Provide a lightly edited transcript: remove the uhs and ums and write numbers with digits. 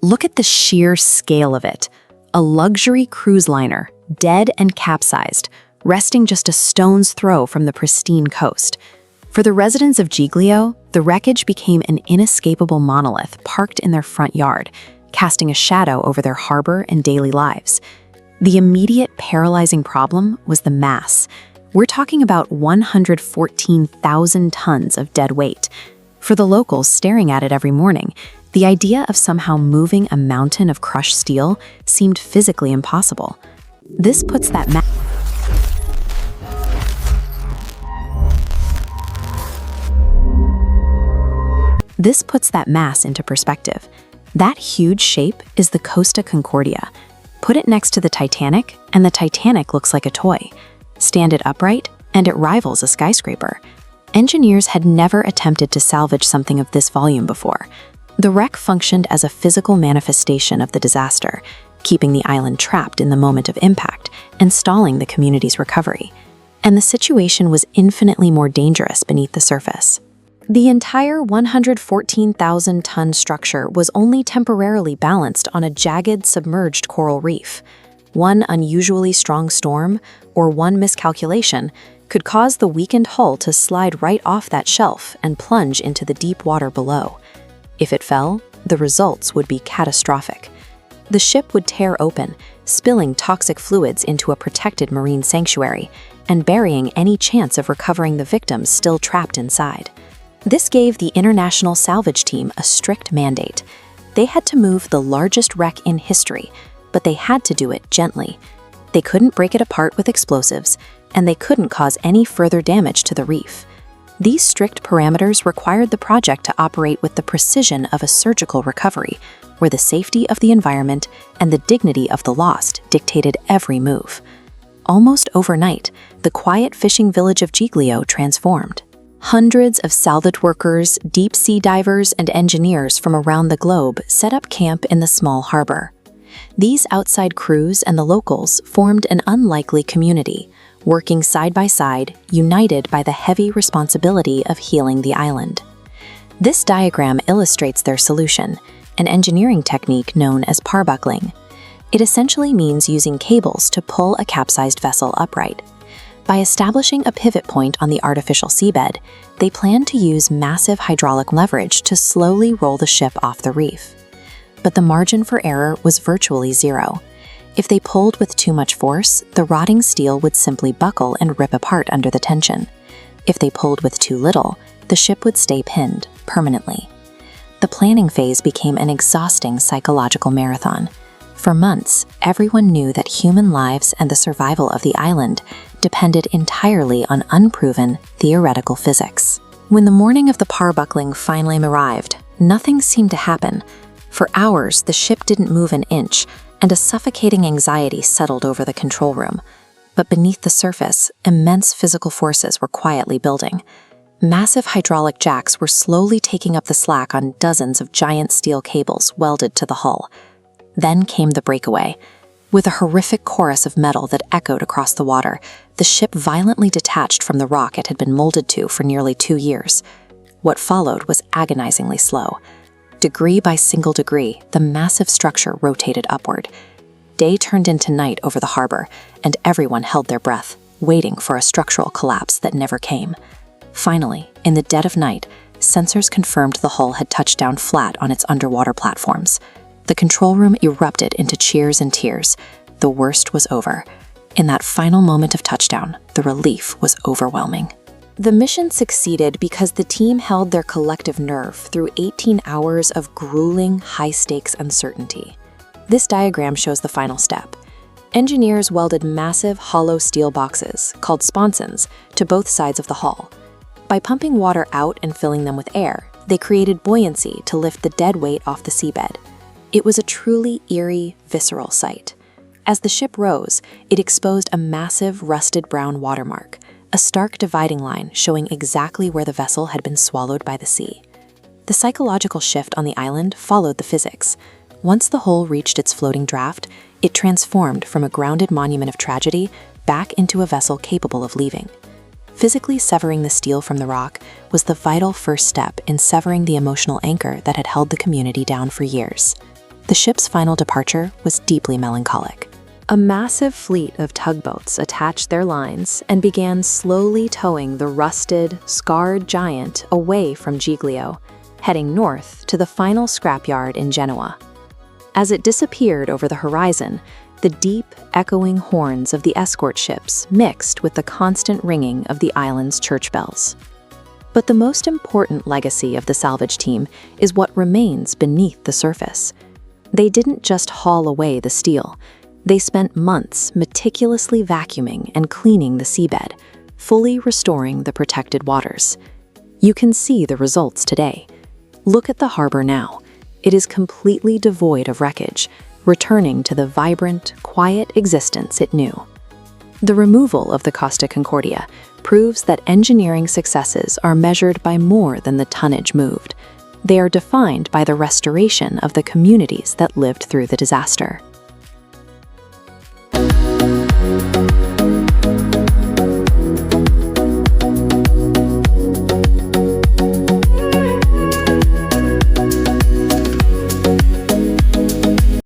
Look at the sheer scale of it. A luxury cruise liner, dead and capsized, resting just a stone's throw from the pristine coast. For the residents of Giglio, the wreckage became an inescapable monolith parked in their front yard, casting a shadow over their harbor and daily lives. The immediate paralyzing problem was the mass. We're talking about 114,000 tons of dead weight. For the locals staring at it every morning, the idea of somehow moving a mountain of crushed steel seemed physically impossible. This puts that mass into perspective. That huge shape is the Costa Concordia. Put it next to the Titanic, and the Titanic looks like a toy. Stand it upright, and it rivals a skyscraper. Engineers had never attempted to salvage something of this volume before. The wreck functioned as a physical manifestation of the disaster, keeping the island trapped in the moment of impact and stalling the community's recovery. And the situation was infinitely more dangerous beneath the surface. The entire 114,000-ton structure was only temporarily balanced on a jagged, submerged coral reef. One unusually strong storm, or one miscalculation, could cause the weakened hull to slide right off that shelf and plunge into the deep water below. If it fell, the results would be catastrophic. The ship would tear open, spilling toxic fluids into a protected marine sanctuary and burying any chance of recovering the victims still trapped inside. This gave the international salvage team a strict mandate. They had to move the largest wreck in history, but they had to do it gently. They couldn't break it apart with explosives, and they couldn't cause any further damage to the reef. These strict parameters required the project to operate with the precision of a surgical recovery, where the safety of the environment and the dignity of the lost dictated every move. Almost overnight, the quiet fishing village of Giglio transformed. Hundreds of salvage workers, deep-sea divers, and engineers from around the globe set up camp in the small harbor. These outside crews and the locals formed an unlikely community, working side by side, united by the heavy responsibility of healing the island. This diagram illustrates their solution, an engineering technique known as parbuckling. It essentially means using cables to pull a capsized vessel upright. By establishing a pivot point on the artificial seabed, they planned to use massive hydraulic leverage to slowly roll the ship off the reef. But the margin for error was virtually zero. If they pulled with too much force, the rotting steel would simply buckle and rip apart under the tension. If they pulled with too little, the ship would stay pinned permanently. The planning phase became an exhausting psychological marathon. For months, everyone knew that human lives and the survival of the island depended entirely on unproven, theoretical physics. When the morning of the parbuckling finally arrived, nothing seemed to happen. For hours, the ship didn't move an inch, and a suffocating anxiety settled over the control room. But beneath the surface, immense physical forces were quietly building. Massive hydraulic jacks were slowly taking up the slack on dozens of giant steel cables welded to the hull. Then came the breakaway. With a horrific chorus of metal that echoed across the water, the ship violently detached from the rock it had been molded to for nearly 2 years. What followed was agonizingly slow. Degree by single degree, the massive structure rotated upward. Day turned into night over the harbor, and everyone held their breath, waiting for a structural collapse that never came. Finally, in the dead of night, sensors confirmed the hull had touched down flat on its underwater platforms. The control room erupted into cheers and tears. The worst was over. In that final moment of touchdown, the relief was overwhelming. The mission succeeded because the team held their collective nerve through 18 hours of grueling, high-stakes uncertainty. This diagram shows the final step. Engineers welded massive hollow steel boxes, called sponsons, to both sides of the hull. By pumping water out and filling them with air, they created buoyancy to lift the dead weight off the seabed. It was a truly eerie, visceral sight. As the ship rose, it exposed a massive, rusted brown watermark, a stark dividing line showing exactly where the vessel had been swallowed by the sea. The psychological shift on the island followed the physics. Once the hull reached its floating draft, it transformed from a grounded monument of tragedy back into a vessel capable of leaving. Physically severing the steel from the rock was the vital first step in severing the emotional anchor that had held the community down for years. the ship's final departure was deeply melancholic. A massive fleet of tugboats attached their lines and began slowly towing the rusted, scarred giant away from Giglio, heading north to the final scrapyard in Genoa. As it disappeared over the horizon, the deep, echoing horns of the escort ships mixed with the constant ringing of the island's church bells. But the most important legacy of the salvage team is what remains beneath the surface. They didn't just haul away the steel. They spent months meticulously vacuuming and cleaning the seabed, fully restoring the protected waters. You can see the results today. Look at the harbor now. It is completely devoid of wreckage, returning to the vibrant, quiet existence it knew. The removal of the Costa Concordia proves that engineering successes are measured by more than the tonnage moved. They are defined by the restoration of the communities that lived through the disaster.